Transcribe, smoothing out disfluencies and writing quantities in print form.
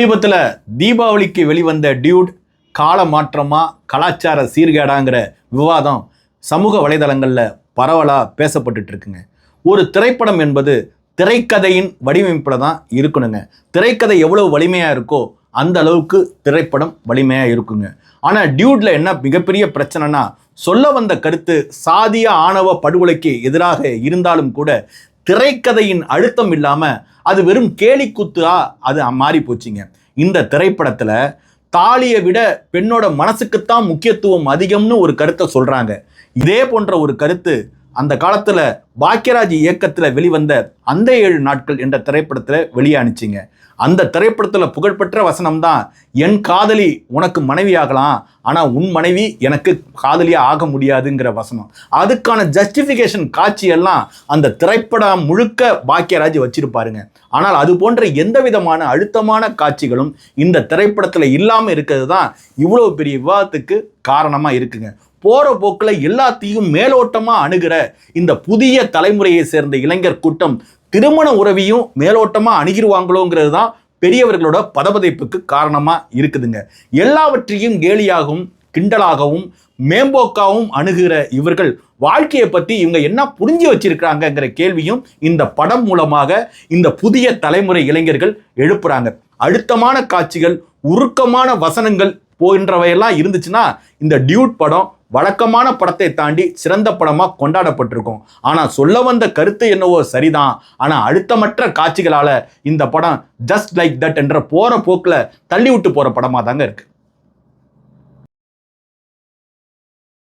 சமீபத்தில் தீபாவளிக்கு வெளிவந்த டியூட் கால மாற்றமா கலாச்சார சீர்கேடாங்கிற விவாதம் சமூக வலைதளங்களில் பரவலாக பேசப்பட்டுட்டு இருக்குங்க. ஒரு திரைப்படம் என்பது திரைக்கதையின் வடிவமைப்பில் தான் இருக்கணுங்க. திரைக்கதை எவ்வளோ வலிமையாக இருக்கோ அந்த அளவுக்கு திரைப்படம் வலிமையாக இருக்குங்க. ஆனால் டியூட்ல என்ன மிகப்பெரிய பிரச்சனைனா, சொல்ல வந்த கருத்து சாதிய ஆணவ படுகொலைக்கு எதிராக இருந்தாலும் கூட திரைக்கதையின் அழுத்தம் இல்லாமல் அது வெறும் கேலிக்கூத்தா அது மாறி போச்சுங்க. இந்த திரைப்படத்தில் தாலியை விட பெண்ணோட மனசுக்குத்தான் முக்கியத்துவம் அதிகம்னு ஒரு கருத்தை சொல்கிறாங்க. இதே போன்ற ஒரு கருத்து அந்த காலத்தில் பாக்கியராஜ் இயக்கத்தில் வெளிவந்த அந்த 7 நாட்கள் என்ற திரைப்படத்தில் வெளியானுச்சிங்க. அந்த திரைப்படத்தில் புகழ்பெற்ற வசனம் தான், என் காதலி உனக்கு மனைவி ஆகலாம், ஆனால் உன் மனைவி எனக்கு காதலியாக ஆக முடியாதுங்கிற வசனம். அதுக்கான ஜஸ்டிஃபிகேஷன் காட்சியெல்லாம் அந்த திரைப்படம் முழுக்க பாக்கியராஜ் வச்சிருப்பாருங்க. ஆனால் அது போன்ற எந்த விதமான அழுத்தமான காட்சிகளும் இந்த திரைப்படத்தில் இல்லாமல் இருக்கிறது தான் இவ்வளோ பெரிய விவாதத்துக்கு காரணமாக இருக்குங்க. போகிற போக்கில் எல்லாத்தையும் மேலோட்டமாக அணுகிற இந்த புதிய தலைமுறையை சேர்ந்த இளைஞர் கூட்டம் திருமண உறவையும் மேலோட்டமாக அணுகிடுவாங்களோங்கிறது தான் பெரியவர்களோட பதபதைப்புக்கு காரணமாக இருக்குதுங்க. எல்லாவற்றையும் கேலியாகவும் கிண்டலாகவும் மேம்போக்காகவும் அணுகிற இவர்கள் வாழ்க்கையை பற்றி இவங்க என்ன புரிஞ்சு வச்சிருக்கிறாங்கங்கிற கேள்வியும் இந்த படம் மூலமாக இந்த புதிய தலைமுறை இளைஞர்கள் எழுப்புறாங்க. அழுத்தமான காட்சிகள், உருக்கமான வசனங்கள் போன்றவையெல்லாம் இருந்துச்சுன்னா இந்த டியூட் படம் வழக்கமான படத்தை தாண்டி சிறந்த படமாக கொண்டாடப்பட்டிருக்கும். ஆனால் சொல்ல வந்த கருத்து என்னவோ சரிதான், ஆனால் அழுத்தமற்ற காட்சிகளால் இந்த படம் ஜஸ்ட் லைக் தட் என்ற போகிற போக்கில் தள்ளி விட்டு போகிற படமாக தாங்க இருக்குது.